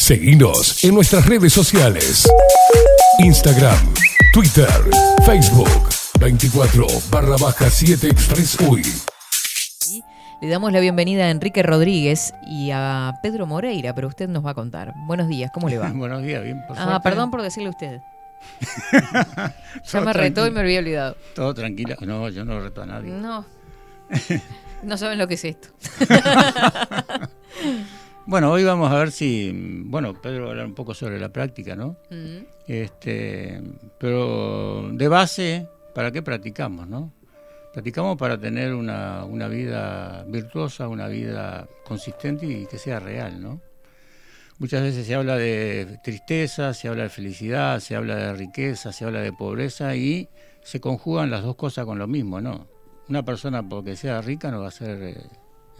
Seguinos en nuestras redes sociales. Instagram, Twitter, Facebook, 24/7 Express UI. Le damos la bienvenida a Enrique Rodríguez y a Pedro Moreira, pero usted nos va a contar. Buenos días, ¿cómo le va? Buenos días, bien, por suerte. Perdón por decirle usted. Ya me retó y me había olvidado. Todo tranquila. No, yo no reto a nadie. No. No saben lo que es esto. Bueno, hoy vamos a ver si... Bueno, Pedro va a hablar un poco sobre la práctica, ¿no? Pero de base, ¿para qué practicamos, no? Practicamos para tener una vida virtuosa, una vida consistente y que sea real, ¿no? Muchas veces se habla de tristeza, se habla de felicidad, se habla de riqueza, se habla de pobreza y se conjugan las dos cosas con lo mismo, ¿no? Una persona porque sea rica no va a ser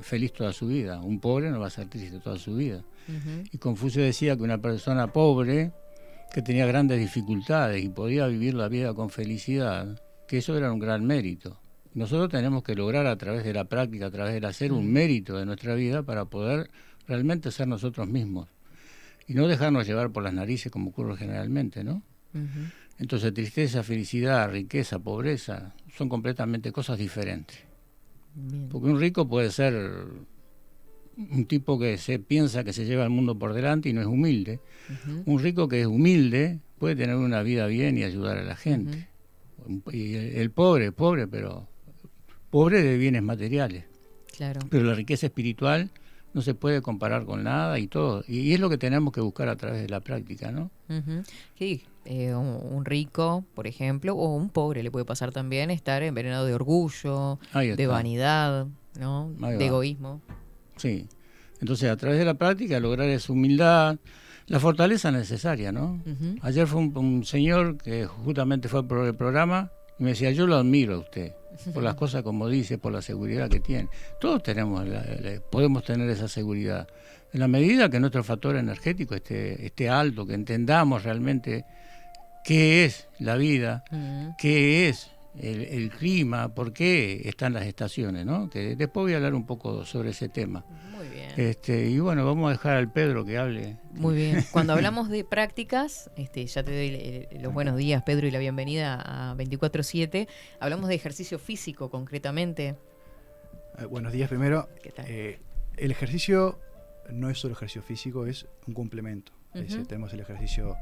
feliz toda su vida, un pobre no va a ser triste toda su vida. Uh-huh. Y Confucio decía que una persona pobre que tenía grandes dificultades y podía vivir la vida con felicidad, que eso era un gran mérito. Nosotros tenemos que lograr a través de la práctica, a través del hacer, un mérito de nuestra vida para poder realmente ser nosotros mismos y no dejarnos llevar por las narices como ocurre generalmente, ¿no? Uh-huh. Entonces tristeza, felicidad, riqueza, pobreza son completamente cosas diferentes. Bien. Porque un rico puede ser un tipo que se piensa que se lleva el mundo por delante y no es humilde. Uh-huh. Un rico que es humilde puede tener una vida bien y ayudar a la gente. Uh-huh. Y el pobre, pero pobre de bienes materiales. Claro. Pero la riqueza espiritual no se puede comparar con nada y todo. Y es lo que tenemos que buscar a través de la práctica, ¿no? Uh-huh. Sí, un rico, por ejemplo, o un pobre le puede pasar también estar envenenado de orgullo, de vanidad, ¿no? De egoísmo. Sí. Entonces, a través de la práctica, lograr esa humildad, la fortaleza necesaria, ¿no? Uh-huh. Ayer fue un señor que justamente fue por el programa y me decía, yo lo admiro a usted, por las cosas como dice, por la seguridad que tiene. Todos podemos tener esa seguridad. En la medida que nuestro factor energético esté alto, que entendamos realmente qué es la vida, qué es el clima, por qué están las estaciones, ¿no? Que después voy a hablar un poco sobre ese tema. Muy bien. Y bueno, vamos a dejar al Pedro que hable. Muy bien. Cuando hablamos de prácticas, ya te doy los buenos días, Pedro, y la bienvenida a 24/7. Hablamos de ejercicio físico, concretamente. Buenos días primero. ¿Qué tal? El ejercicio no es solo ejercicio físico, es un complemento. Uh-huh. Es decir, tenemos el ejercicio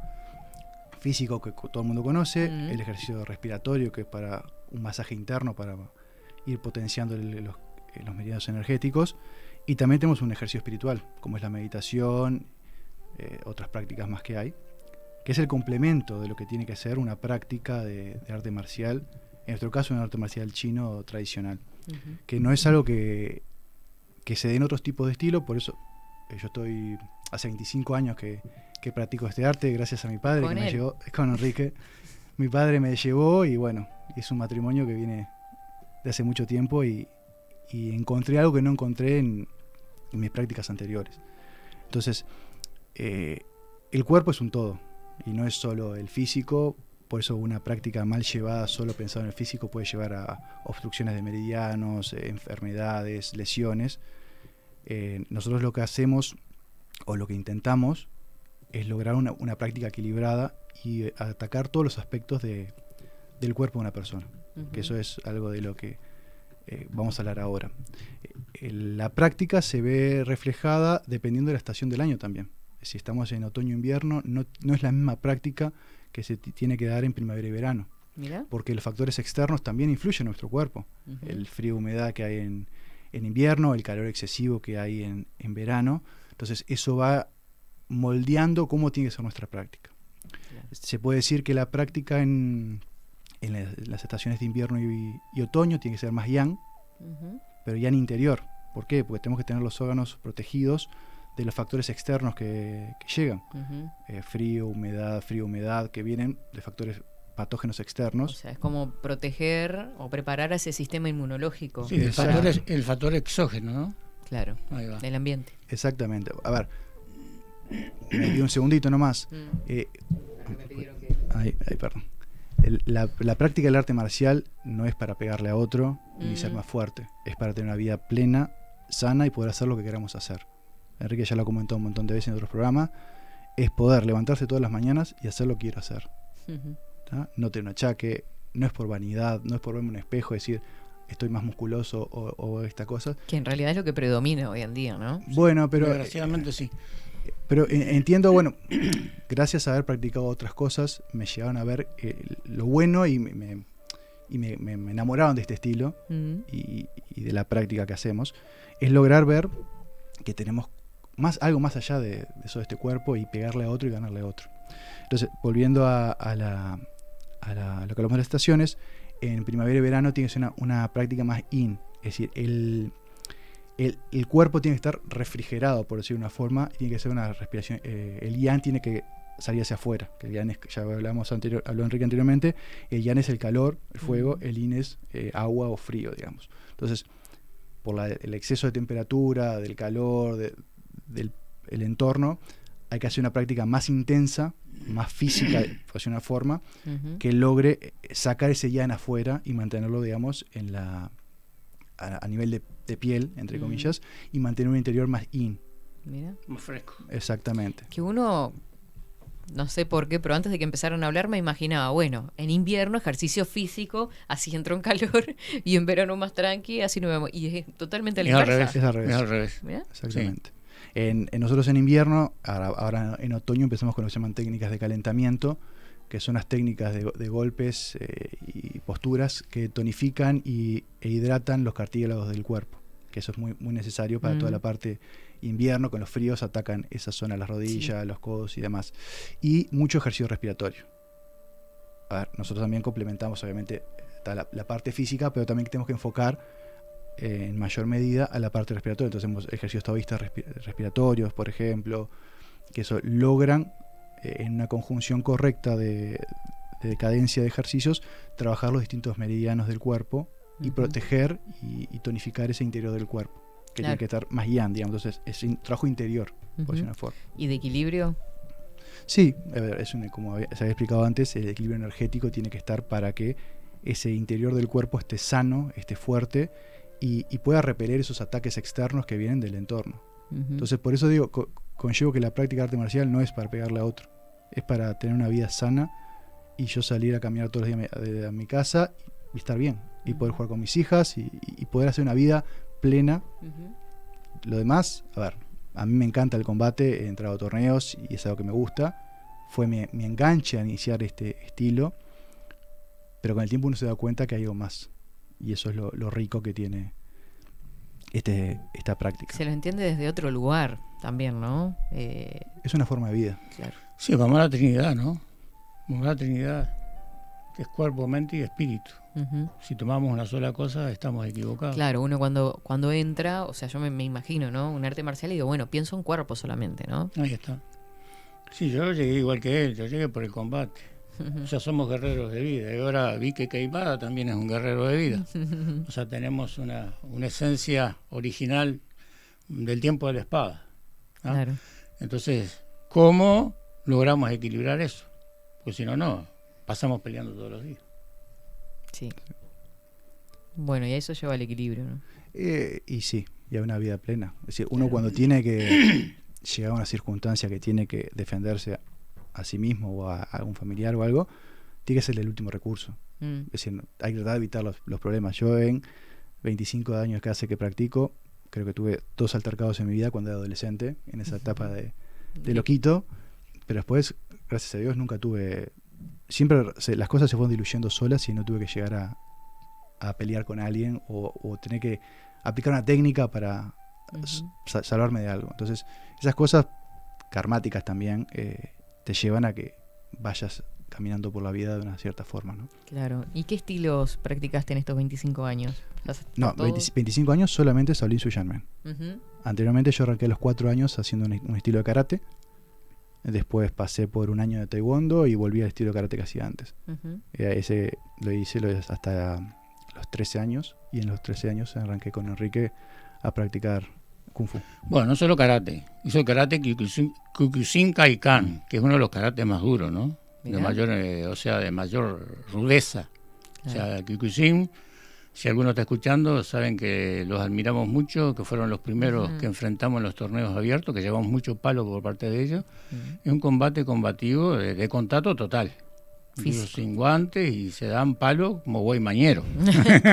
físico que todo el mundo conoce, uh-huh. El ejercicio respiratorio que es para un masaje interno para ir potenciando los meridianos energéticos, y también tenemos un ejercicio espiritual como es la meditación, otras prácticas más que hay, que es el complemento de lo que tiene que ser una práctica de arte marcial, en nuestro caso un arte marcial chino tradicional, uh-huh. Que no es algo que se dé en otros tipos de estilo. Por eso yo estoy hace 25 años que practico este arte gracias a mi padre, que me llevó, con Enrique. Mi padre me llevó y bueno, es un matrimonio que viene de hace mucho tiempo y encontré algo que no encontré en mis prácticas anteriores. Entonces, el cuerpo es un todo y no es solo el físico. Por eso una práctica mal llevada, solo pensado en el físico, puede llevar a obstrucciones de meridianos, enfermedades, lesiones. Nosotros lo que hacemos o lo que intentamos es lograr una práctica equilibrada y atacar todos los aspectos del cuerpo de una persona. Uh-huh. Que eso es algo de lo que vamos a hablar ahora. La práctica se ve reflejada dependiendo de la estación del año también. Si estamos en otoño o invierno, no es la misma práctica que se tiene que dar en primavera y verano. ¿Mira? Porque los factores externos también influyen en nuestro cuerpo. Uh-huh. El frío, humedad que hay en invierno, el calor excesivo que hay en verano. Entonces eso va moldeando cómo tiene que ser nuestra práctica. Claro. Se puede decir que la práctica en las estaciones de invierno y otoño tiene que ser más yang, uh-huh. Pero yang interior. ¿Por qué? Porque tenemos que tener los órganos protegidos de los factores externos que llegan. Uh-huh. Frío, humedad, que vienen de factores patógenos externos. O sea, es como proteger o preparar a ese sistema inmunológico. Sí, el factor exógeno, ¿no? Claro, del ambiente. Exactamente. A ver, me pido un segundito nomás. Me pidieron que... Perdón. La práctica del arte marcial no es para pegarle a otro ni ser más fuerte. Es para tener una vida plena, sana y poder hacer lo que queramos hacer. Enrique ya lo comentó un montón de veces en otros programas. es poder levantarse todas las mañanas y hacer lo que quiero hacer. Ujú. ¿Tá? No tener un achaque, no es por vanidad, no es por verme en un espejo y decir estoy más musculoso o esta cosa. Que en realidad es lo que predomina hoy en día, ¿no? Bueno, pero Desgraciadamente sí. Pero entiendo, bueno, gracias a haber practicado otras cosas, me llegaron a ver lo bueno y me enamoraron de este estilo y de la práctica que hacemos. Es lograr ver que tenemos algo más allá de eso de este cuerpo y pegarle a otro y ganarle a otro. Entonces, volviendo a lo que hablamos de las estaciones, en primavera y verano tiene que ser una práctica más yin, es decir, el cuerpo tiene que estar refrigerado, por decirlo de una forma, y tiene que ser una respiración. El yang tiene que salir hacia afuera, que el yang es, ya habló Enrique anteriormente, el yang es el calor, el fuego, el yin es agua o frío, digamos. Entonces, por el exceso de temperatura, del calor, del entorno, hay que hacer una práctica más intensa, más física, por decirlo de una forma, que logre sacar ese yang afuera y mantenerlo, digamos, a nivel de piel, entre comillas, y mantener un interior más yin. Mira. Más fresco. Exactamente. Que uno, no sé por qué, pero antes de que empezaran a hablar me imaginaba, bueno, en invierno ejercicio físico, así entro en calor, y en verano más tranqui, así no vemos. Y es totalmente a la inversa. Es al revés. Es al revés. ¿Mirá? Exactamente. Sí. Nosotros en invierno, ahora en otoño empezamos con lo que se llaman técnicas de calentamiento, que son las técnicas de golpes y posturas que tonifican e hidratan los cartílagos del cuerpo, que eso es muy, muy necesario para toda la parte invierno, con los fríos atacan esa zona, las rodillas, los codos y demás. Y mucho ejercicio respiratorio. A ver, nosotros también complementamos, obviamente, la parte física, pero también tenemos que enfocar en mayor medida a la parte respiratoria. Entonces hacemos ejercicios taoístas respiratorios, por ejemplo, que eso logran en una conjunción correcta de cadencia de ejercicios, trabajar los distintos meridianos del cuerpo y proteger y tonificar ese interior del cuerpo, que tiene que estar más yang, digamos. Entonces es un trabajo interior, por decir una forma. ¿Y de equilibrio? Sí, a ver, como se había explicado antes, el equilibrio energético tiene que estar para que ese interior del cuerpo esté sano, esté fuerte y pueda repeler esos ataques externos que vienen del entorno. Entonces, por eso digo, conllevo que la práctica de arte marcial no es para pegarle a otro, es para tener una vida sana y yo salir a caminar todos los días de mi casa y estar bien, y poder jugar con mis hijas y poder hacer una vida plena. Lo demás, a ver, a mí me encanta el combate, he entrado a torneos y es algo que me gusta, fue mi enganche a iniciar este estilo, pero con el tiempo uno se da cuenta que hay algo más, y eso es lo rico que tiene esta práctica. Se lo entiende desde otro lugar también, ¿no? Es una forma de vida. Claro. Sí, vamos a la Trinidad, ¿no? Vamos a la Trinidad, que es cuerpo, mente y espíritu. Si tomamos una sola cosa, estamos equivocados. Claro, uno cuando entra, o sea, yo me imagino, ¿no? Un arte marcial y digo, bueno, pienso en cuerpo solamente, ¿no? Ahí está. Sí, yo llegué igual que él, yo llegué por el combate. O sea, somos guerreros de vida. Y ahora vi que Queimada también es un guerrero de vida. O sea, tenemos una esencia original del tiempo de la espada, ¿no? Claro. Entonces, ¿cómo logramos equilibrar eso? Pues si no, pasamos peleando todos los días. Sí. Bueno, y a eso lleva el equilibrio, ¿no? Y sí, y a una vida plena. Es decir, uno cuando tiene que llegar a una circunstancia que tiene que defenderse a sí mismo o a algún familiar o algo, tiene que ser el último recurso. Es decir, hay que tratar de evitar los problemas. Yo en 25 años que hace que practico, creo que tuve 2 altercados en mi vida cuando era adolescente, en esa etapa de loquito, pero después, gracias a Dios, nunca tuve... Siempre las cosas se fueron diluyendo solas y no tuve que llegar a pelear con alguien o tener que aplicar una técnica para salvarme de algo. Entonces, esas cosas karmáticas también te llevan a que vayas caminando por la vida de una cierta forma, ¿no? Claro. ¿Y qué estilos practicaste en estos 25 años? No, 25 años solamente Shaolin Suyanmen. Anteriormente yo arranqué a los 4 años haciendo un estilo de karate. Después pasé por un año de taekwondo y volví al estilo de karate que hacía antes. Ese lo hice hasta los 13 años, y en los 13 años arranqué con Enrique a practicar Kung Fu. Bueno, no solo karate, hizo el karate Kyokushin Kaikan, que es uno de los karates más duros, ¿no? De mayor, de mayor rudeza. Claro. O sea, Kyokushin Si alguno está escuchando, saben que los admiramos mucho, que fueron los primeros que enfrentamos en los torneos abiertos, que llevamos mucho palo por parte de ellos. Es un combate combativo de contacto total. Ellos sin guantes y se dan palo como buey mañero.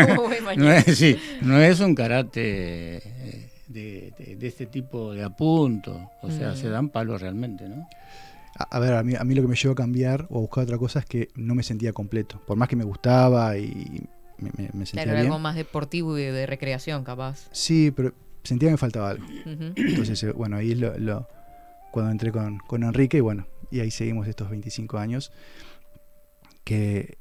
Como buey mañero. No es un karate de este tipo de apunto. O sea, se dan palo realmente, ¿no? A ver, a mí lo que me llevó a cambiar o a buscar otra cosa es que no me sentía completo. Por más que me gustaba y me sentía Claro, bien. algo más deportivo y de recreación, capaz. Sí, pero sentía que me faltaba algo. Entonces, bueno, ahí es cuando entré con Enrique, y bueno, y ahí seguimos estos 25 años, que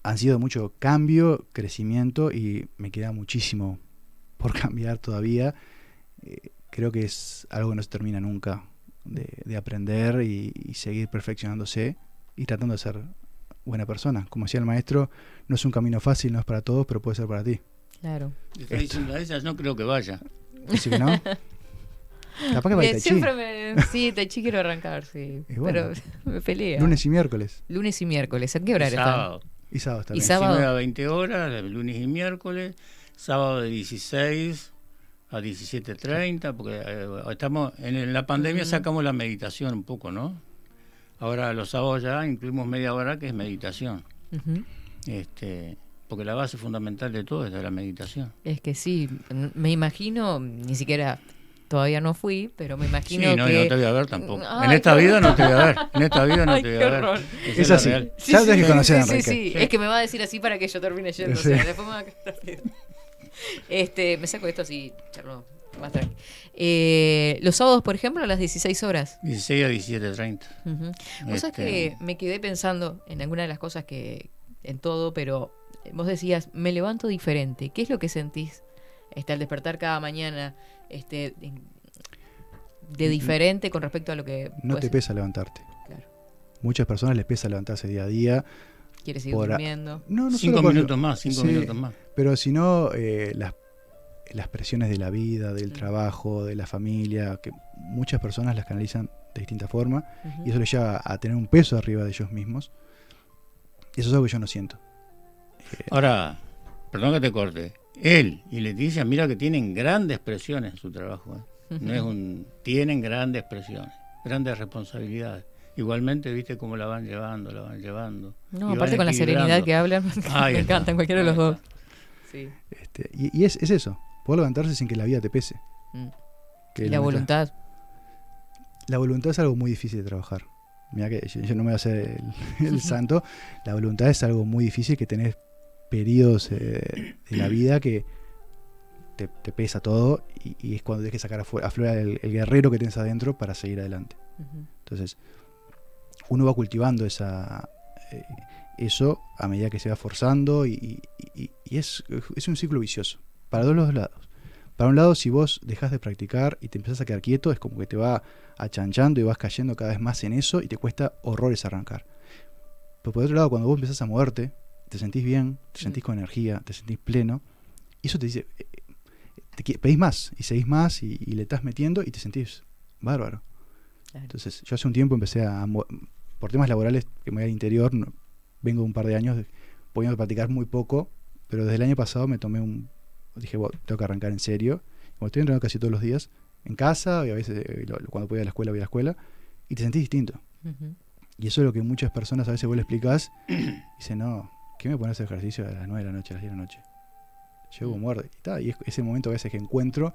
han sido mucho cambio, crecimiento, y me queda muchísimo por cambiar todavía. Creo que es algo que no se termina nunca, de aprender y seguir perfeccionándose y tratando de ser buena persona. Como decía el maestro, no es un camino fácil, no es para todos, pero puede ser para ti. Claro. Le está diciendo a ellas, no creo que vaya. Así que no. Capaz que va a Tai Chi. Siempre sí, Tai Chi quiero arrancar, sí. Y bueno, pero me pelea. Lunes y miércoles. Lunes y miércoles. ¿En qué horario Sábado. están? Y sábado también. Y sábado. 19 a 20 horas, de lunes y miércoles. Sábado de 16 a 17:30, porque estamos en la pandemia, sacamos la meditación un poco, ¿no? Ahora los sábados ya incluimos media hora que es meditación. Porque la base fundamental de todo es de la meditación. Es que sí, me imagino, ni siquiera todavía no fui, pero me imagino Sí, no, que... y no te voy a ver tampoco. Ay, en esta vida no te voy a ver. En esta vida no Ay, te voy qué a ver. horror. Es la así. real. Ya tenés que conocer a Enrique. Sí. Es que me va a decir así para que yo termine yendo. Sí. O sea, después me va a quedar bien. Me saco esto así, charlo, más tranqui. Los sábados, por ejemplo, a las 16 horas. 16 a 17:30. Vos sabés que me quedé pensando en alguna de las cosas en todo, pero vos decías, me levanto diferente. ¿Qué es lo que sentís al despertar cada mañana de diferente con respecto a lo que... No te pesa levantarte. Claro. Muchas personas les pesa levantarse día a día. ¿Quieres seguir durmiendo? No 5 solo minutos más, 5 minutos más. Pero si no, las presiones de la vida, del trabajo, de la familia, que muchas personas las canalizan de distinta forma, y eso les lleva a tener un peso arriba de ellos mismos. Eso es algo que yo no siento. Ahora, perdón que te corte. Él y Leticia, mira que tienen grandes presiones en su trabajo. No es tienen grandes presiones, grandes responsabilidades. Igualmente, viste cómo la van llevando. No, aparte con la serenidad que hablan, me encantan cualquiera de los dos. Sí. Y es eso, poder levantarse sin que la vida te pese. Y la voluntad. La voluntad es algo muy difícil de trabajar. Mira que yo no me voy a hacer el santo. La voluntad es algo muy difícil, que tenés periodos de la vida que te pesa todo, y es cuando tenés que sacar aflorar el guerrero que tenés adentro para seguir adelante. Entonces, uno va cultivando eso a medida que se va forzando, y es un ciclo vicioso para los dos lados. Para un lado, si vos dejás de practicar y te empezás a quedar quieto, es como que te va achanchando y vas cayendo cada vez más en eso y te cuesta horrores arrancar. Pero por otro lado, cuando vos empezás a moverte, te sentís bien, te sentís con energía, te sentís pleno, y eso te dice, pedís más y seguís más y le estás metiendo y te sentís bárbaro. Claro. Entonces, yo hace un tiempo empecé por temas laborales, que me voy al interior, vengo un par de años pudiendo practicar muy poco, pero desde el año pasado me tomé dije, bueno, tengo que arrancar en serio. Como estoy entrenando casi todos los días, en casa, y a veces cuando voy a la escuela, y te sentís distinto. Y eso es lo que muchas personas a veces vos le explicás, y dicen, no, ¿qué me pones ejercicio a las 9 de la noche, a las 10 de la noche? Llego muerto. Y es ese momento a veces que encuentro,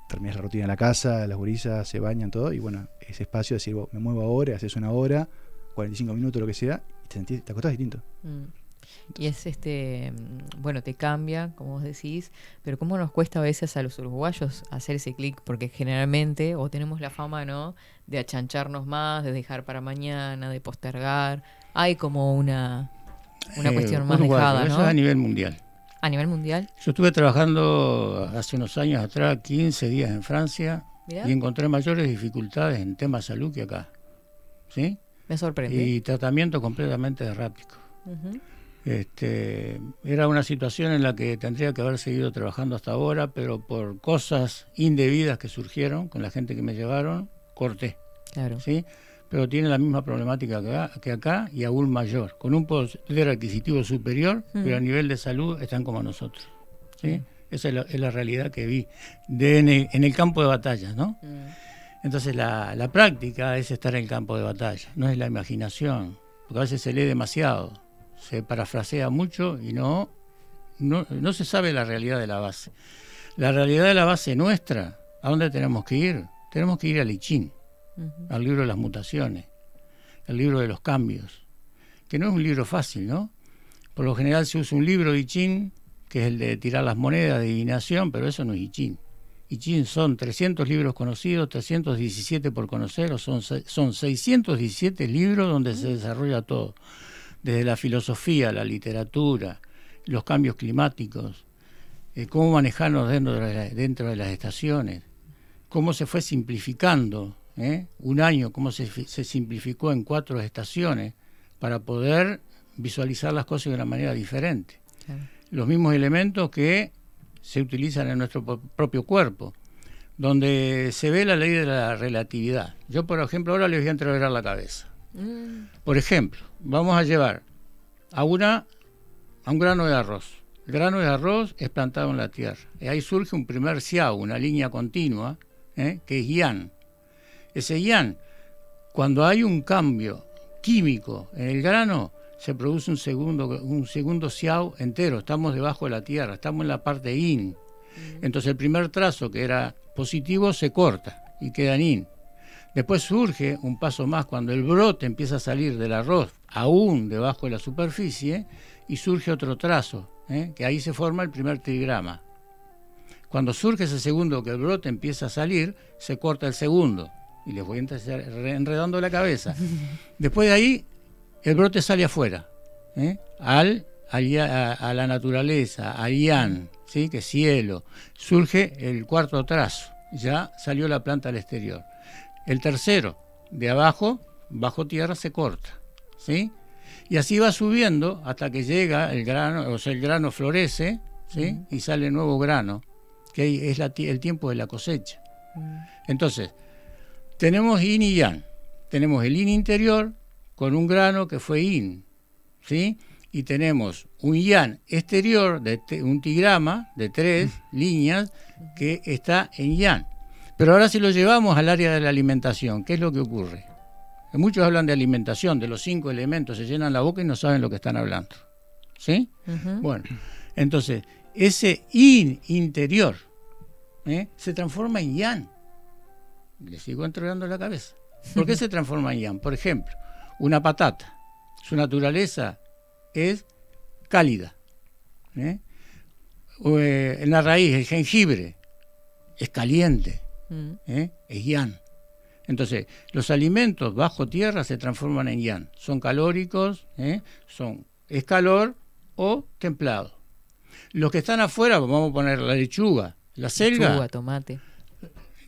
terminas la rutina en la casa, las gurisas se bañan, todo, y bueno, ese espacio de decir, me muevo ahora, haces una hora, 45 minutos, lo que sea, y te acostás distinto. Y es bueno, te cambia, como vos decís, pero cómo nos cuesta a veces a los uruguayos hacer ese clic, porque generalmente o tenemos la fama, ¿no?, de achancharnos más, de dejar para mañana, de postergar. Hay como una cuestión más dejada, ¿no? Eso es a nivel mundial. ¿A nivel mundial? Yo estuve trabajando hace unos años atrás, 15 días en Francia. ¿Mirá? Y encontré mayores dificultades en temas de salud que acá. ¿Sí? Me sorprende. Y tratamiento completamente errático. Era una situación en la que tendría que haber seguido trabajando hasta ahora, pero por cosas indebidas que surgieron con la gente que me llevaron, corté. Claro. ¿Sí? pero tiene la misma problemática que acá y aún mayor, con un poder adquisitivo superior, pero a nivel de salud están como nosotros, ¿sí? Esa es la realidad que vi en el campo de batalla, ¿no? Entonces la práctica es estar en el campo de batalla, no es la imaginación, porque a veces se lee demasiado, se parafrasea mucho y no se sabe la realidad de la base. La realidad de la base nuestra, ¿a dónde tenemos que ir? Tenemos que ir al I Ching, al libro de las mutaciones, al libro de los cambios, que no es un libro fácil, ¿no? Por lo general se usa un libro de I Ching, que es el de tirar las monedas, de adivinación, pero eso no es I Ching. I Ching son 300 libros conocidos, 317 por conocer, o son 617 libros donde se desarrolla todo, desde la filosofía, la literatura, los cambios climáticos, cómo manejarnos dentro de las estaciones, cómo se fue simplificando, un año, cómo se simplificó en 4 estaciones para poder visualizar las cosas de una manera diferente. Claro. Los mismos elementos que se utilizan en nuestro propio cuerpo, donde se ve la ley de la relatividad. Yo, por ejemplo, ahora les voy a entreverar la cabeza. Por ejemplo, vamos a llevar a un grano de arroz. El grano de arroz es plantado en la tierra. Y ahí surge un primer xiao, una línea continua, que es yan. Ese yan, cuando hay un cambio químico en el grano, se produce un segundo xiao entero. Estamos debajo de la tierra, estamos en la parte yin. Entonces el primer trazo, que era positivo, se corta y queda en yin. Después surge un paso más cuando el brote empieza a salir del arroz, aún debajo de la superficie, y surge otro trazo, que ahí se forma el primer trigrama. Cuando surge ese segundo, que el brote empieza a salir, se corta el segundo. Y les voy a empezar enredando la cabeza. Después de ahí, el brote sale afuera, a la naturaleza, al yan, ¿sí? Que es cielo. Surge el cuarto trazo, ya salió la planta al exterior. El tercero, de abajo, bajo tierra, se corta, ¿sí? Y así va subiendo hasta que llega el grano, o sea, el grano florece, ¿sí? Y sale nuevo grano, que es el tiempo de la cosecha. Entonces, tenemos yin y yang. Tenemos el yin interior con un grano que fue yin, ¿sí? Y tenemos un yang exterior, un tigrama de 3 líneas, que está en yang. Pero ahora si lo llevamos al área de la alimentación, ¿qué es lo que ocurre? Muchos hablan de alimentación, de los 5 elementos, se llenan la boca y no saben lo que están hablando, ¿sí? Bueno, entonces, ese yin interior se transforma en yang. Le sigo entregando la cabeza. ¿Por qué se transforma en yang? Por ejemplo, una patata, su naturaleza es cálida. En la raíz, el jengibre es caliente, es yang. Entonces, los alimentos bajo tierra se transforman en yang. Son calóricos, es calor o templado. Los que están afuera, vamos a poner la lechuga, la selga. Lechuga, tomate.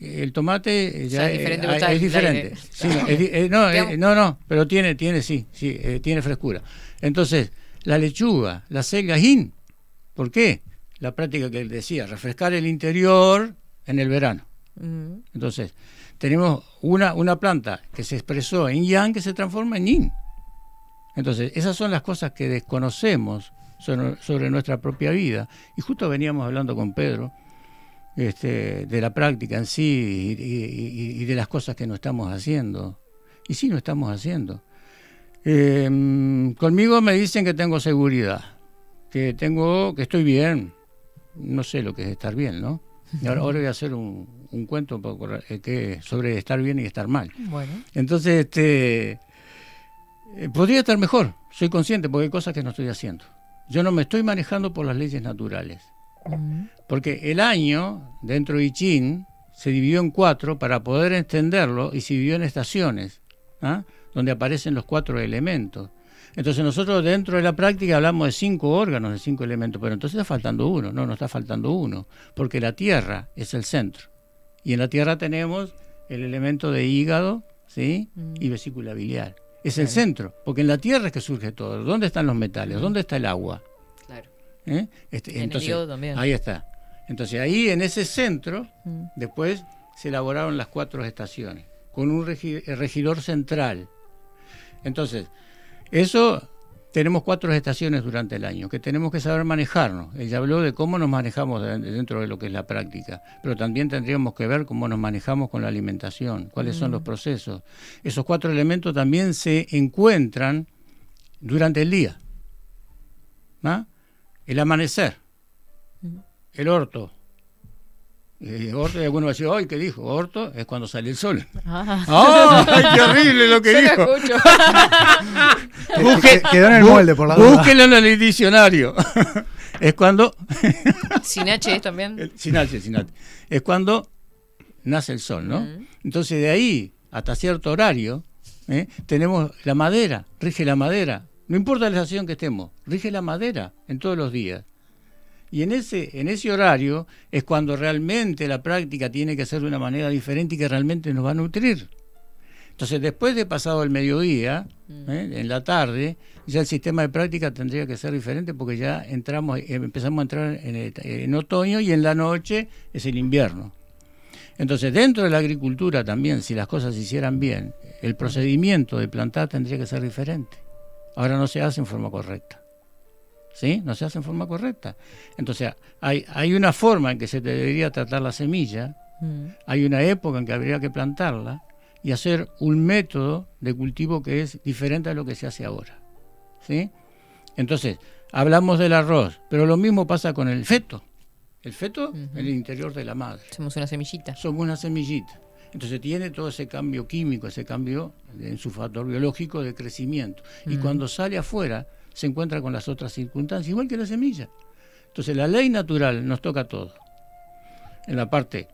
El tomate ya es diferente. Sí, pero tiene frescura. Entonces, la lechuga, la selga es yin. ¿Por qué? La práctica que él decía, refrescar el interior en el verano. Entonces, tenemos una planta que se expresó en yang que se transforma en yin. Entonces, esas son las cosas que desconocemos sobre nuestra propia vida. Y justo veníamos hablando con Pedro de la práctica en sí y de las cosas que no estamos haciendo. Y sí, no estamos haciendo. Conmigo me dicen que tengo seguridad, que estoy bien. No sé lo que es estar bien, ¿no? Ahora voy a hacer un cuento sobre estar bien y estar mal. Bueno. Entonces, podría estar mejor. Soy consciente porque hay cosas que no estoy haciendo. Yo no me estoy manejando por las leyes naturales. Porque el año, dentro de I Ching, se dividió en 4 para poder entenderlo y se dividió en estaciones, donde aparecen los 4 elementos. Entonces nosotros dentro de la práctica hablamos de 5 órganos, de 5 elementos, pero entonces está faltando uno. No está faltando uno, porque la tierra es el centro. Y en la tierra tenemos el elemento de hígado, ¿sí? Y vesícula biliar. Es el centro, porque en la tierra es que surge todo. ¿Dónde están los metales? ¿Dónde está el agua? Claro. Entonces, el también. Ahí está. Entonces ahí en ese centro, después se elaboraron las 4 estaciones. con un regidor central. Entonces, eso tenemos 4 estaciones durante el año, que tenemos que saber manejarnos. Ella habló de cómo nos manejamos dentro de lo que es la práctica, pero también tendríamos que ver cómo nos manejamos con la alimentación, cuáles son los procesos. Esos 4 elementos también se encuentran durante el día. ¿Ah? El amanecer, el orto. Orto, y alguno va a decir, ¡ay, qué dijo! Orto es cuando sale el sol. ¡Ay, qué horrible lo que Yo dijo! lo escucho. Quedó en el molde, por la duda. Búsquenlo en el diccionario. Es cuando... Sin H también. Sin H. Es cuando nace el sol, ¿no? Entonces de ahí hasta cierto horario tenemos la madera, rige la madera. No importa la estación que estemos, rige la madera en todos los días. Y en ese horario es cuando realmente la práctica tiene que ser de una manera diferente y que realmente nos va a nutrir. Entonces, después de pasado el mediodía, en la tarde, ya el sistema de práctica tendría que ser diferente porque ya empezamos a entrar en otoño y en la noche es el invierno. Entonces, dentro de la agricultura también, si las cosas se hicieran bien, el procedimiento de plantar tendría que ser diferente. Ahora no se hace en forma correcta. ¿Sí? No se hace en forma correcta. Entonces, hay una forma en que se debería tratar la semilla, hay una época en que habría que plantarla y hacer un método de cultivo que es diferente a lo que se hace ahora. ¿Sí? Entonces, hablamos del arroz, pero lo mismo pasa con el feto. El feto en el interior de la madre. Somos una semillita. Somos una semillita. Entonces tiene todo ese cambio químico, ese cambio en su factor biológico de crecimiento. Y cuando sale afuera, se encuentra con las otras circunstancias, igual que la semilla. Entonces la ley natural nos toca todo. En la parte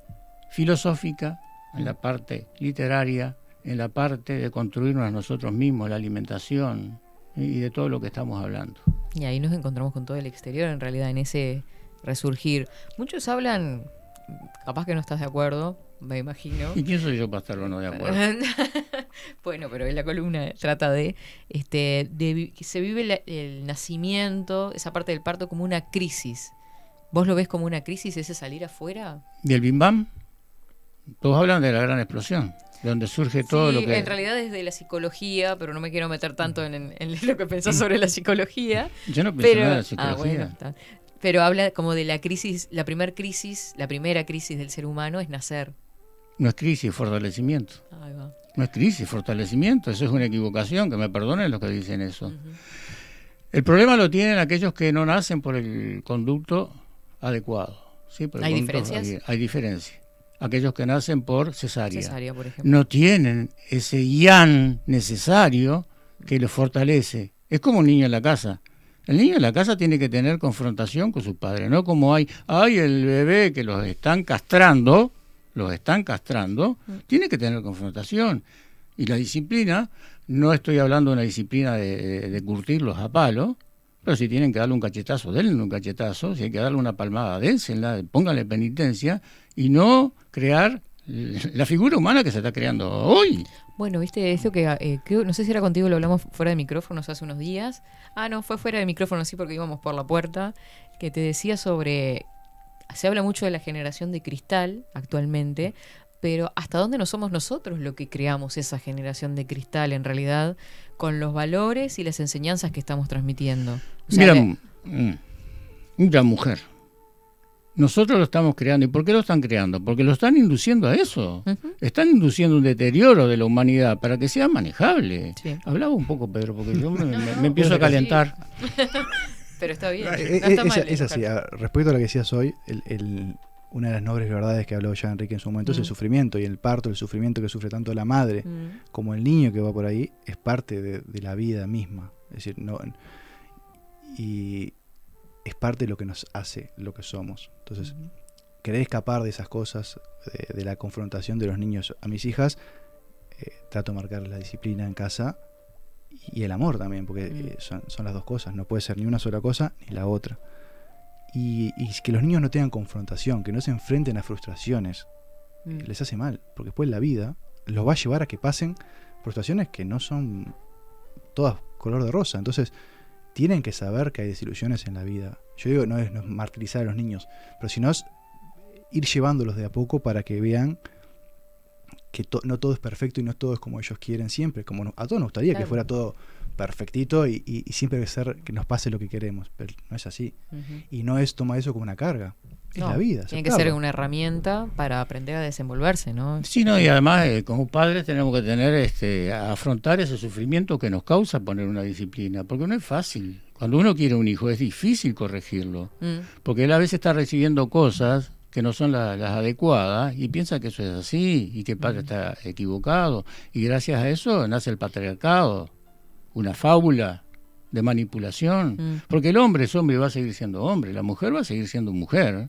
filosófica, en la parte literaria, en la parte de construirnos a nosotros mismos, la alimentación y de todo lo que estamos hablando. Y ahí nos encontramos con todo el exterior, en realidad, en ese resurgir. Muchos hablan, capaz que no estás de acuerdo, me imagino. ¿Y quién soy yo para estar o no de acuerdo? Bueno, pero en la columna trata de que se vive el nacimiento, esa parte del parto, como una crisis. ¿Vos lo ves como una crisis, ese salir afuera? ¿Y el Bim Bam? Todos hablan de la gran explosión, de donde surge todo lo que... en realidad desde la psicología, pero no me quiero meter tanto en lo que pensás sobre la psicología. Yo no pienso nada de la psicología. Bueno, está. Pero habla como de la crisis, la primera crisis del ser humano es nacer. No es crisis, es fortalecimiento. Ahí va. No es crisis, fortalecimiento. Eso es una equivocación, que me perdonen los que dicen eso. El problema lo tienen aquellos que no nacen por el conducto adecuado. ¿Sí? Por el ¿Hay conducto, diferencias? Hay diferencia. Aquellos que nacen por cesárea, Por ejemplo. no tienen ese yan necesario que los fortalece. Es como un niño en la casa. El niño en la casa tiene que tener confrontación con su padre, no como hay el bebé que los están castrando, tiene que tener confrontación. Y la disciplina, no estoy hablando de una disciplina de curtirlos a palo, pero si tienen que darle un cachetazo, denle un cachetazo, si hay que darle una palmada, dénsela, pónganle penitencia y no crear la figura humana que se está creando hoy. Bueno, viste, esto que no sé si era contigo, lo hablamos fuera de micrófonos hace unos días. No, fue fuera de micrófonos, sí, porque íbamos por la puerta, que te decía sobre... Se habla mucho de la generación de cristal actualmente, pero ¿hasta dónde no somos nosotros lo que creamos esa generación de cristal en realidad con los valores y las enseñanzas que estamos transmitiendo? O sea, mira, mujer, nosotros lo estamos creando. ¿Y por qué lo están creando? Porque lo están induciendo a eso. Están induciendo un deterioro de la humanidad para que sea manejable. Sí. Hablaba un poco, Pedro, porque yo me empiezo a calentar. Sí. Pero está bien. No está mal, es así. Respecto a lo que decías hoy, una de las nobles verdades que habló ya Enrique en su momento es el sufrimiento. Y el parto, el sufrimiento que sufre tanto la madre como el niño que va por ahí, es parte de la vida misma. Es decir, y es parte de lo que nos hace lo que somos. Entonces, querer escapar de esas cosas, de la confrontación de los niños. A mis hijas trato de marcar la disciplina en casa y el amor también, porque son las dos cosas. No puede ser ni una sola cosa ni la otra. Y que los niños no tengan confrontación, que no se enfrenten a frustraciones. Les hace mal, porque después la vida los va a llevar a que pasen frustraciones que no son todas color de rosa. Entonces, tienen que saber que hay desilusiones en la vida. Yo digo, no es martirizar a los niños, pero sino es ir llevándolos de a poco para que vean que no todo es perfecto y no todo es como ellos quieren siempre, como a todos nos gustaría que fuera todo perfectito y siempre que nos pase lo que queremos, pero no es así. Y no es tomar eso como una carga, es la vida. Tiene que ser una herramienta para aprender a desenvolverse, ¿no? Sí, no, y además como padres tenemos que tener, afrontar ese sufrimiento que nos causa poner una disciplina, porque no es fácil. Cuando uno quiere un hijo es difícil corregirlo, porque él a veces está recibiendo cosas que no son las adecuadas y piensa que eso es así y que el padre está equivocado, y gracias a eso nace el patriarcado, una fábula de manipulación, porque el hombre es hombre y va a seguir siendo hombre, la mujer va a seguir siendo mujer,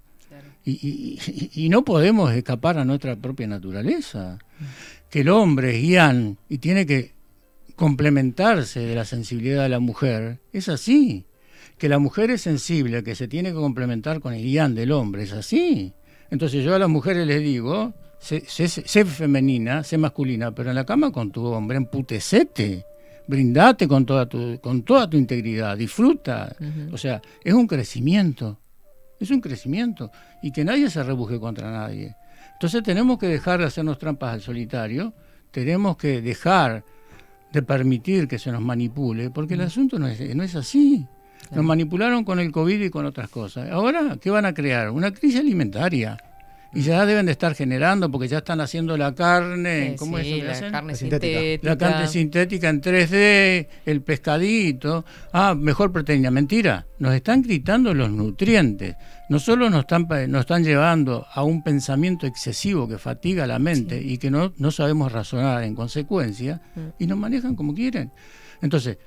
y no podemos escapar a nuestra propia naturaleza, que el hombre es yang y tiene que complementarse de la sensibilidad de la mujer, es así. Que la mujer es sensible, que se tiene que complementar con el yang del hombre, es así. Entonces yo a las mujeres les digo, sé femenina, sé masculina, pero en la cama con tu hombre, emputecete, brindate con toda tu integridad, disfruta. O sea, es un crecimiento, y que nadie se rebuje contra nadie. Entonces tenemos que dejar de hacernos trampas al solitario, tenemos que dejar de permitir que se nos manipule, porque el asunto no es así. Nos manipularon con el COVID y con otras cosas. Ahora, ¿qué van a crear? Una crisis alimentaria. Y ya deben de estar generando, porque ya están haciendo la carne, ¿cómo es eso que hacen? Carne sintética. La carne sintética en 3D, el pescadito. Mejor proteína. Mentira, nos están gritando los nutrientes. No solo nos están llevando a un pensamiento excesivo que fatiga la mente y que no sabemos razonar en consecuencia, y nos manejan como quieren. Entonces,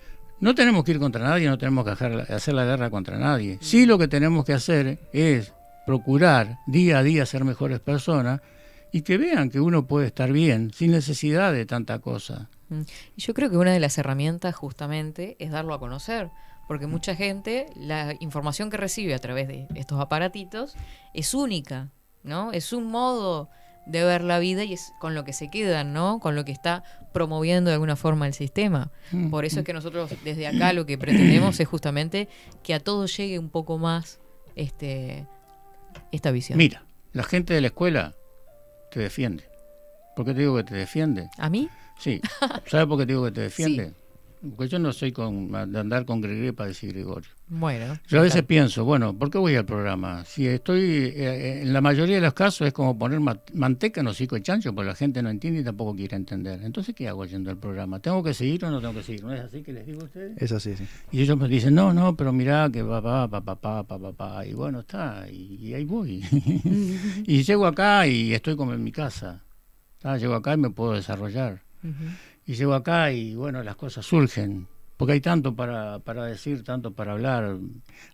no tenemos que ir contra nadie, no tenemos que hacer la guerra contra nadie. Sí, lo que tenemos que hacer es procurar día a día ser mejores personas y que vean que uno puede estar bien sin necesidad de tanta cosa. Y yo creo que una de las herramientas justamente es darlo a conocer, porque mucha gente, la información que recibe a través de estos aparatitos es única, ¿no? Es un modo de ver la vida y es con lo que se quedan, ¿no? Con lo que está promoviendo de alguna forma el sistema. Por eso es que nosotros desde acá lo que pretendemos es justamente que a todos llegue un poco más esta visión. Mira, la gente de la escuela te defiende. ¿Por qué te digo que te defiende? ¿A mí? Sí. ¿Sabes por qué te digo que te defiende? Sí. Porque yo no soy de andar con Gregorio para decir Gregorio. Bueno. Yo a veces pienso, ¿por qué voy al programa? Si estoy, en la mayoría de los casos es como poner manteca en hocico de chancho, porque la gente no entiende y tampoco quiere entender. Entonces, ¿qué hago yendo al programa? ¿Tengo que seguir o no tengo que seguir? ¿No es así que les digo a ustedes? Es así, sí. Y ellos me dicen, no, pero mirá que papá, y bueno, está, y ahí voy. Y llego acá y estoy como en mi casa. Llego acá y me puedo desarrollar. Y llego acá y bueno, las cosas surgen, porque hay tanto para decir, tanto para hablar.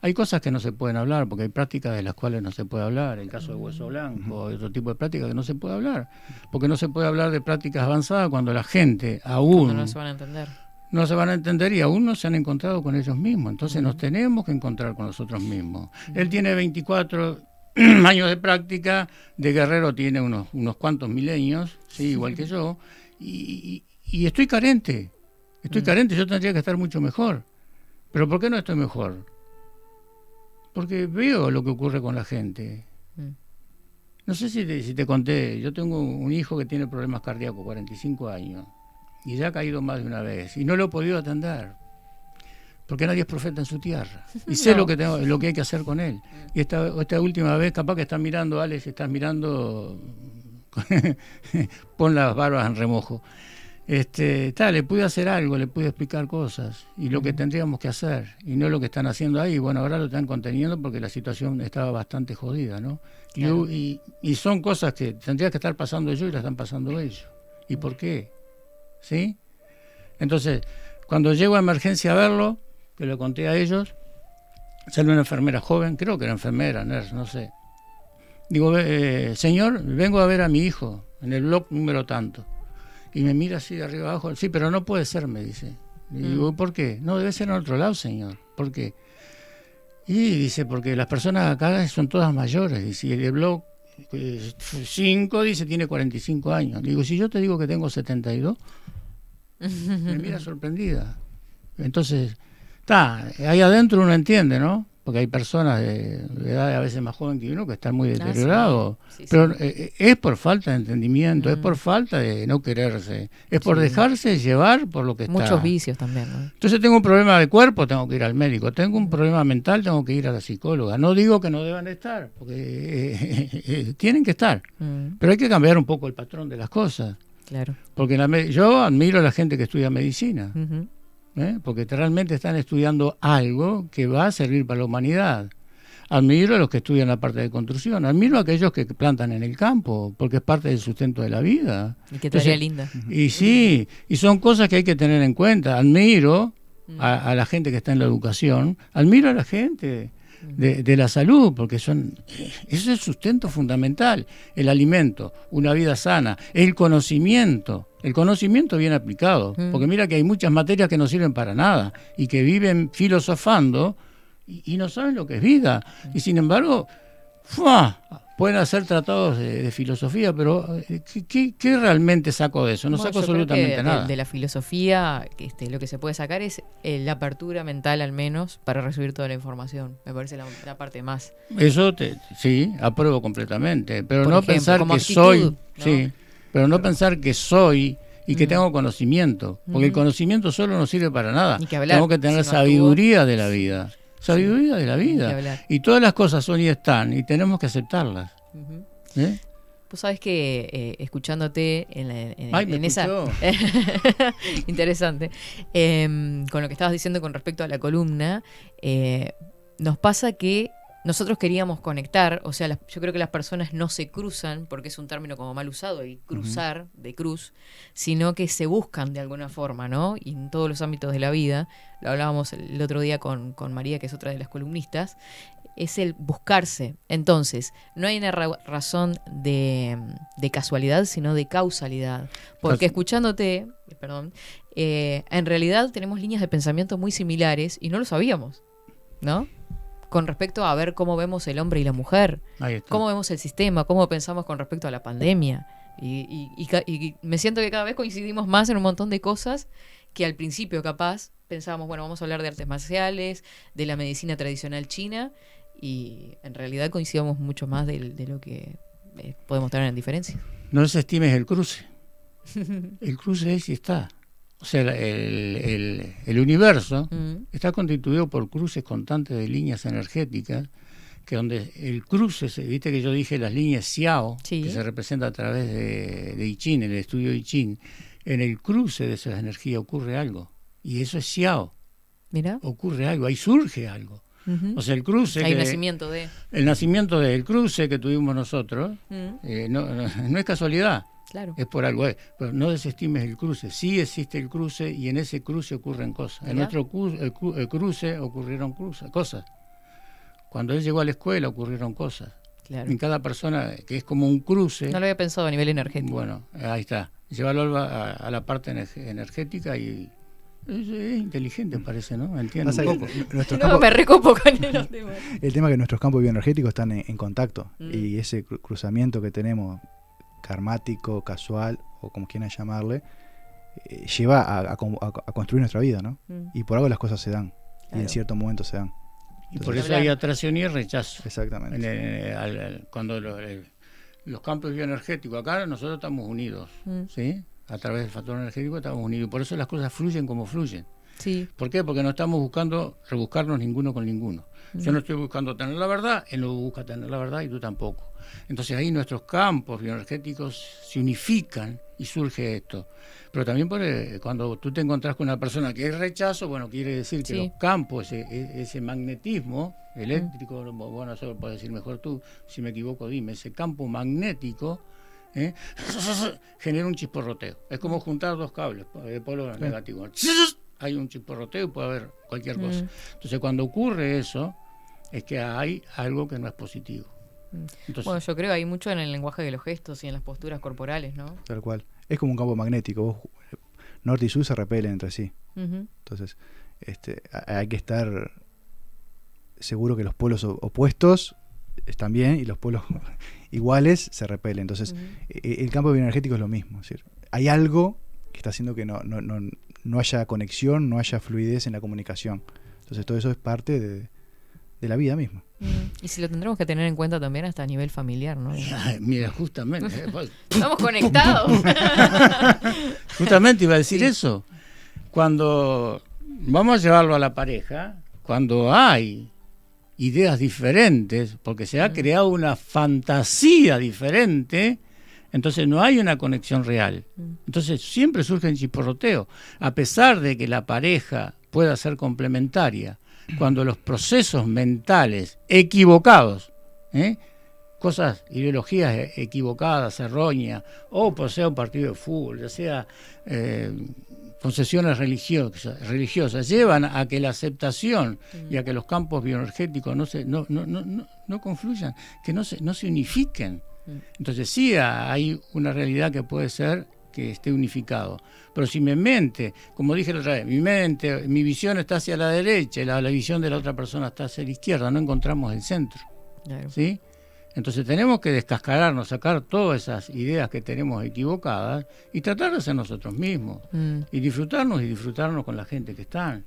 Hay cosas que no se pueden hablar, porque hay prácticas de las cuales no se puede hablar. El caso de Hueso Blanco, otro tipo de prácticas que no se puede hablar, porque no se puede hablar de prácticas avanzadas cuando la gente aún no se van a entender. No se van a entender y aún no se han encontrado con ellos mismos. Entonces nos tenemos que encontrar con nosotros mismos. Él tiene 24 años de práctica, de guerrero tiene unos cuantos milenios, sí, igual que yo, y estoy carente, yo tendría que estar mucho mejor. ¿Pero por qué no estoy mejor? Porque veo lo que ocurre con la gente. No sé si te conté, yo tengo un hijo que tiene problemas cardíacos, 45 años, y ya ha caído más de una vez, y no lo he podido atender, porque nadie es profeta en su tierra, y sé lo que hay que hacer con él. Y esta última vez, capaz que estás mirando, Alex, estás pon las barbas en remojo. Le pude hacer algo, le pude explicar cosas y lo que tendríamos que hacer y no lo que están haciendo ahí. Bueno, ahora lo están conteniendo porque la situación estaba bastante jodida, ¿no? Claro. Y son cosas que tendría que estar pasando yo y las están pasando ellos. ¿Y por qué? ¿Sí? Entonces, cuando llego a emergencia a verlo, que lo conté a ellos, sale una enfermera joven, creo que era enfermera, nurse, no sé. Digo, señor, vengo a ver a mi hijo en el blog número tanto. Y me mira así de arriba abajo. Sí, pero no puede ser, me dice. Y digo, ¿por qué? No, debe ser en otro lado, señor. ¿Por qué? Y dice, porque las personas acá son todas mayores. Dice, y el blog 5, dice, tiene 45 años. Le digo, si yo te digo que tengo 72, me mira sorprendida. Entonces, ahí adentro uno entiende, ¿no? porque hay personas de edad a veces más joven que uno que están muy deteriorados, sí, pero es por falta de entendimiento, es por falta de no quererse, es por dejarse llevar por lo que está. Muchos vicios también, ¿no? Entonces tengo un problema de cuerpo, tengo que ir al médico, tengo un problema mental, tengo que ir a la psicóloga. No digo que no deban estar, porque tienen que estar, pero hay que cambiar un poco el patrón de las cosas. Claro. Porque yo admiro a la gente que estudia medicina. Ujú. Porque realmente están estudiando algo que va a servir para la humanidad. Admiro a los que estudian la parte de construcción, admiro a aquellos que plantan en el campo, porque es parte del sustento de la vida. Y qué tarea linda. Y sí, y son cosas que hay que tener en cuenta. Admiro a la gente que está en la educación, admiro a la gente de la salud, porque eso es el sustento fundamental, el alimento, una vida sana, el conocimiento bien aplicado, porque mira que hay muchas materias que no sirven para nada y que viven filosofando y no saben lo que es vida, y sin embargo pueden hacer tratados de filosofía, pero ¿qué realmente saco de eso? No saco absolutamente nada. De la filosofía, lo que se puede sacar es la apertura mental, al menos, para recibir toda la información. Me parece la parte más. Eso sí, apruebo completamente, pero no ejemplo, pensar que actitud, soy, ¿no? sí, pero no pensar que soy y que tengo conocimiento, porque el conocimiento solo no sirve para nada. Ni que hablar, Tengo que tener si no sabiduría de la vida. Sabiduría de la Ni que vida. hablar. Y todas las cosas son y están, y tenemos que aceptarlas. Vos sabés que escuchándote Ay, me en esa... escuchó. Interesante. Con lo que estabas diciendo con respecto a la columna, nos pasa que nosotros queríamos conectar, o sea, yo creo que las personas no se cruzan, porque es un término como mal usado, el cruzar, de cruz, sino que se buscan de alguna forma, ¿no? Y en todos los ámbitos de la vida, lo hablábamos el otro día con María, que es otra de las columnistas, es el buscarse. Entonces, no hay una razón de casualidad, sino de causalidad. Porque escuchándote, en realidad tenemos líneas de pensamiento muy similares y no lo sabíamos, ¿no? Con respecto a ver cómo vemos el hombre y la mujer, cómo vemos el sistema, cómo pensamos con respecto a la pandemia. Y me siento que cada vez coincidimos más en un montón de cosas que al principio capaz pensábamos, bueno, vamos a hablar de artes marciales, de la medicina tradicional china, y en realidad coincidimos mucho más de lo que podemos tener en diferencia. No desestimes el cruce. El cruce es y está. O sea, el universo está constituido por cruces constantes de líneas energéticas, que donde el cruce, viste que yo dije las líneas Xiao, que se representa a través de I Ching, en el estudio I Ching, en el cruce de esas energías ocurre algo, y eso es Xiao. Mira. Ocurre algo, ahí surge algo. O sea, el cruce... Hay nacimiento de... El nacimiento del cruce que tuvimos nosotros no es casualidad. Claro. Es por algo, pero no desestimes el cruce. Sí existe el cruce y en ese cruce ocurren cosas. ¿Verdad? En nuestro cruce ocurrieron cosas. Cuando él llegó a la escuela ocurrieron cosas. Claro. En cada persona, que es como un cruce. No lo había pensado a nivel energético. Bueno, ahí está. Llévalo a la parte energética y es inteligente, parece, ¿no? Entiendo un poco. Me recopo con los temas. El tema es que nuestros campos bioenergéticos están en contacto y ese cruzamiento que tenemos karmático, casual o como quieran llamarle, lleva a construir nuestra vida, ¿no? Y por algo las cosas se dan, y en cierto momento se dan. Y por eso hay atracción y rechazo. Exactamente. Cuando los campos bioenergéticos, acá nosotros estamos unidos, ¿sí? A través del factor energético estamos unidos, por eso las cosas fluyen como fluyen. Sí. ¿Por qué? Porque no estamos buscando rebuscarnos ninguno con ninguno. Yo no estoy buscando tener la verdad, él no busca tener la verdad y tú tampoco. Entonces ahí nuestros campos bioenergéticos se unifican y surge esto. Pero también cuando tú te encontrás con una persona que es rechazo, bueno, quiere decir que los campos, ese magnetismo eléctrico, bueno, eso lo puedes decir mejor tú, si me equivoco dime, ese campo magnético genera un chisporroteo. Es como juntar dos cables de polo negativo. Hay un chisporroteo y puede haber cualquier cosa. Entonces cuando ocurre eso, es que hay algo que no es positivo. Entonces, bueno, yo creo hay mucho en el lenguaje de los gestos y en las posturas corporales, ¿no? Tal cual. Es como un campo magnético. Norte y sur se repelen entre sí. Entonces, hay que estar seguro que los polos opuestos están bien y los polos iguales se repelen. Entonces, el campo bioenergético es lo mismo. Es decir, hay algo que está haciendo que no haya conexión, no haya fluidez en la comunicación. Entonces, todo eso es parte de de la vida misma. Y si lo tendremos que tener en cuenta también hasta a nivel familiar, ¿no? Mira, justamente. Estamos conectados. Justamente iba a decir eso. Cuando vamos a llevarlo a la pareja, cuando hay ideas diferentes, porque se ha creado una fantasía diferente, entonces no hay una conexión real. Entonces siempre surge un chisporroteo. A pesar de que la pareja pueda ser complementaria, cuando los procesos mentales equivocados, cosas, ideologías equivocadas, erróneas, o por sea un partido de fútbol, ya sea concesiones religiosas, llevan a que la aceptación y a que los campos bioenergéticos no confluyan, que no se unifiquen. Entonces sí hay una realidad que puede ser que esté unificado. Pero si mi mente, como dije la otra vez, mi visión está hacia la derecha y la visión de la otra persona está hacia la izquierda, no encontramos el centro. Claro. ¿Sí? Entonces tenemos que descascararnos, sacar todas esas ideas que tenemos equivocadas y tratar de ser nosotros mismos. Y disfrutarnos con la gente que están.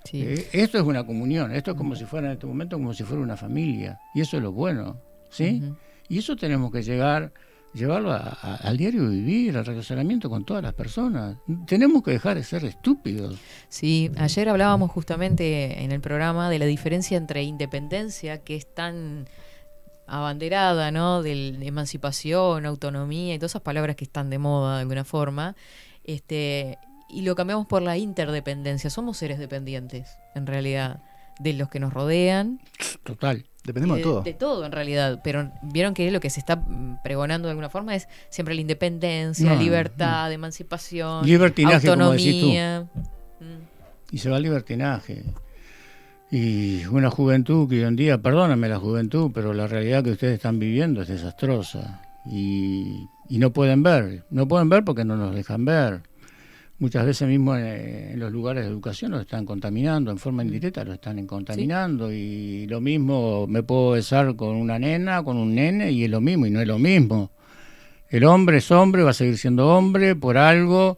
Sí. Esto es una comunión, esto es como si fuera en este momento, como si fuera una familia. Y eso es lo bueno. ¿Sí? Y eso tenemos que llevarlo al diario vivir, al relacionamiento con todas las personas. Tenemos que dejar de ser estúpidos. Sí, ayer hablábamos justamente en el programa de la diferencia entre independencia, que es tan abanderada, ¿no?, de emancipación, autonomía y todas esas palabras que están de moda de alguna forma, y lo cambiamos por la interdependencia. Somos seres dependientes, en realidad, de los que nos rodean. Total. Dependemos de todo. De todo, en realidad. Pero vieron que lo que se está pregonando de alguna forma es siempre la independencia, libertad, emancipación, libertinaje, autonomía. Como decís tú. Y se va al libertinaje. Y una juventud que hoy en día, perdóname la juventud, pero la realidad que ustedes están viviendo es desastrosa. Y no pueden ver porque no nos dejan ver. Muchas veces mismo en los lugares de educación los están contaminando, en forma indirecta los están contaminando. Sí. Y lo mismo me puedo besar con una nena, con un nene, y es lo mismo, y no es lo mismo. El hombre es hombre, va a seguir siendo hombre por algo.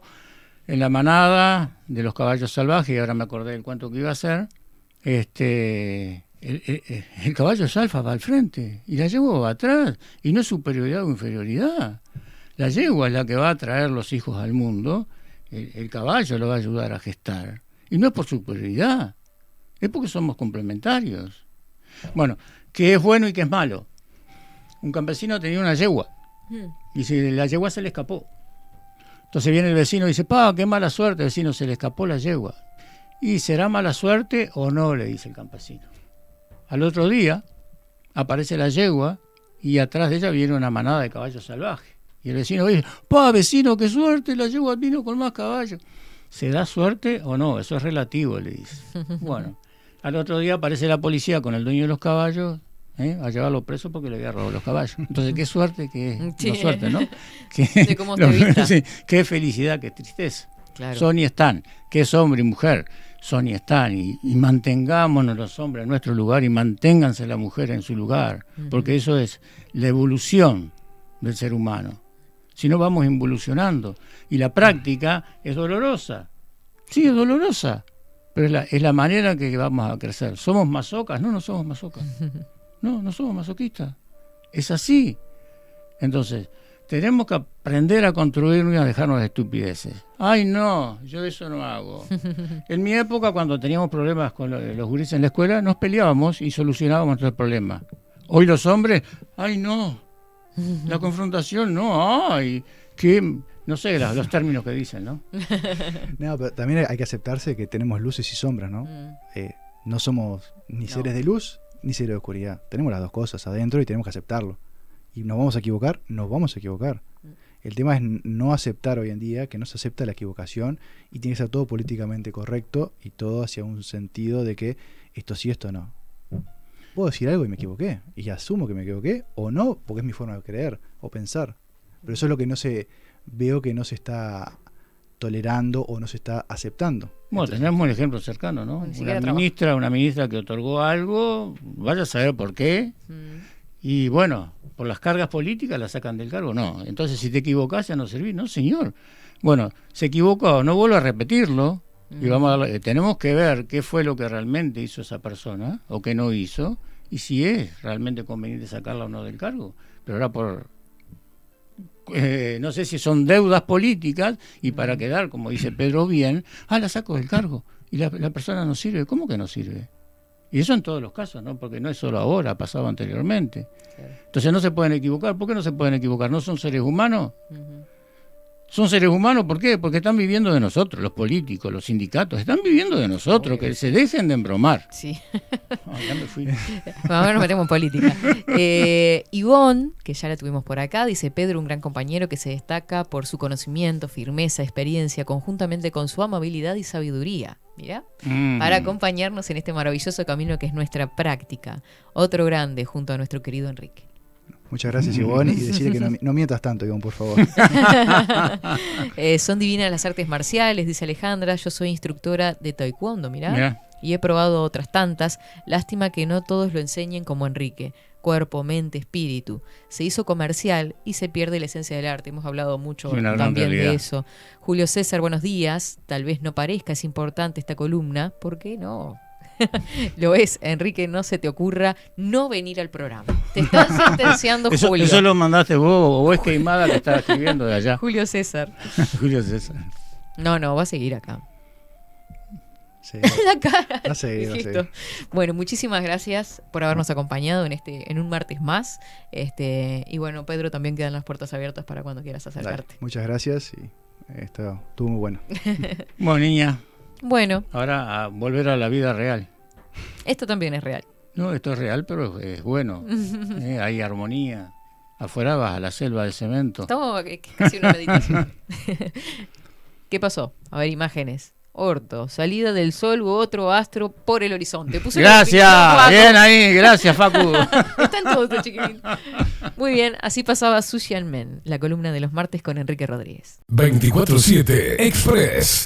En la manada de los caballos salvajes, y ahora me acordé del cuento que iba a hacer, el caballo es alfa, va al frente, y la yegua va atrás, y no es superioridad o inferioridad. La yegua es la que va a traer los hijos al mundo. El caballo lo va a ayudar a gestar. Y no es por superioridad, es porque somos complementarios. Bueno, ¿qué es bueno y qué es malo? Un campesino tenía una yegua, y la yegua se le escapó. Entonces viene el vecino y dice, qué mala suerte, vecino, se le escapó la yegua. ¿Y será mala suerte o no?, le dice el campesino. Al otro día aparece la yegua y atrás de ella viene una manada de caballos salvajes. Y el vecino dice, vecino, qué suerte, la yegua vino con más caballos. ¿Se da suerte o no? Eso es relativo, le dice. Bueno, al otro día aparece la policía con el dueño de los caballos, a llevarlo preso porque le había robado los caballos. Entonces, qué suerte que es. Sí. No suerte, ¿no? De cómo te vista. Sí, qué felicidad, qué tristeza. Claro. Son y están, que es hombre y mujer, son y están, y mantengámonos los hombres en nuestro lugar y manténganse las mujeres en su lugar, porque eso es la evolución del ser humano. Si no, vamos involucionando. Y la práctica es dolorosa. Sí, es dolorosa. Pero es la manera que vamos a crecer. ¿Somos masocas? No somos masocas. No somos masoquistas. Es así. Entonces, tenemos que aprender a construirnos y a dejarnos de estupideces. Ay, no, yo eso no hago. En mi época, cuando teníamos problemas con los gurises en la escuela, nos peleábamos y solucionábamos nuestros problemas. Hoy los hombres, ay, no. La confrontación, no, no sé los términos que dicen, ¿no? No, pero también hay que aceptarse que tenemos luces y sombras, ¿no? No somos ni seres de luz ni seres de oscuridad. Tenemos las dos cosas adentro y tenemos que aceptarlo. ¿Y nos vamos a equivocar? Nos vamos a equivocar. El tema es no aceptar hoy en día que no se acepta la equivocación y tiene que ser todo políticamente correcto y todo hacia un sentido de que esto sí, esto no. Puedo decir algo y me equivoqué, y asumo que me equivoqué, o no, porque es mi forma de creer o pensar. Pero eso es lo que veo que no se está tolerando o no se está aceptando. Bueno, tenemos un ejemplo cercano, ¿no? Una ministra que otorgó algo, vaya a saber por qué, y bueno, por las cargas políticas la sacan del cargo, no. Entonces, si te equivocás ya no servís, no, señor. Bueno, se equivocó, no vuelvo a repetirlo, Y tenemos que ver qué fue lo que realmente hizo esa persona o qué no hizo, y si es realmente conveniente sacarla o no del cargo. Pero ahora por no sé si son deudas políticas, y para quedar, como dice Pedro bien, la saco del cargo y la persona no sirve. ¿Cómo que no sirve? Y eso en todos los casos, ¿no? Porque no es solo ahora, ha pasado anteriormente. Claro. Entonces no se pueden equivocar. ¿Por qué no se pueden equivocar? ¿No son seres humanos? Son seres humanos, ¿por qué? Porque están viviendo de nosotros, los políticos, los sindicatos, están viviendo de nosotros, que se dejen de embromar. Sí. Ya me fui. Ahora nos metemos en política. Ivonne, que ya la tuvimos por acá, dice: Pedro, un gran compañero que se destaca por su conocimiento, firmeza, experiencia, conjuntamente con su amabilidad y sabiduría. Mirá, para acompañarnos en este maravilloso camino que es nuestra práctica. Otro grande junto a nuestro querido Enrique. Muchas gracias, Ivonne, y decirle que no mientas tanto, Ivonne, por favor. Son divinas las artes marciales, dice Alejandra. Yo soy instructora de taekwondo, mirá. Y he probado otras tantas. Lástima que no todos lo enseñen como Enrique. Cuerpo, mente, espíritu. Se hizo comercial y se pierde la esencia del arte. Hemos hablado mucho también de eso. Julio César, buenos días. Tal vez no parezca, es importante esta columna. ¿Por qué no? Lo es, Enrique, no se te ocurra no venir al programa. Te estás sentenciando, Julio. Eso lo mandaste vos, o es Queimada que estaba escribiendo de allá. Julio César. Julio César. No, va a seguir acá. Sí. La cara. Va a seguir. Bueno, muchísimas gracias por habernos acompañado en un martes más. Y bueno, Pedro, también quedan las puertas abiertas para cuando quieras acercarte. Dale, muchas gracias y estuvo muy bueno. Bueno, niña. Bueno. Ahora a volver a la vida real. Esto también es real. No, esto es real, pero es bueno. Hay armonía. Afuera vas a la selva de cemento. Estamos casi una meditación. ¿Qué pasó? A ver, imágenes. Orto, salida del sol u otro astro por el horizonte. Gracias, bien ahí, gracias, Facu. Están todos, chiquitín. Muy bien, así pasaba Sushi and Men, la columna de los martes con Enrique Rodríguez. 24/7 Express.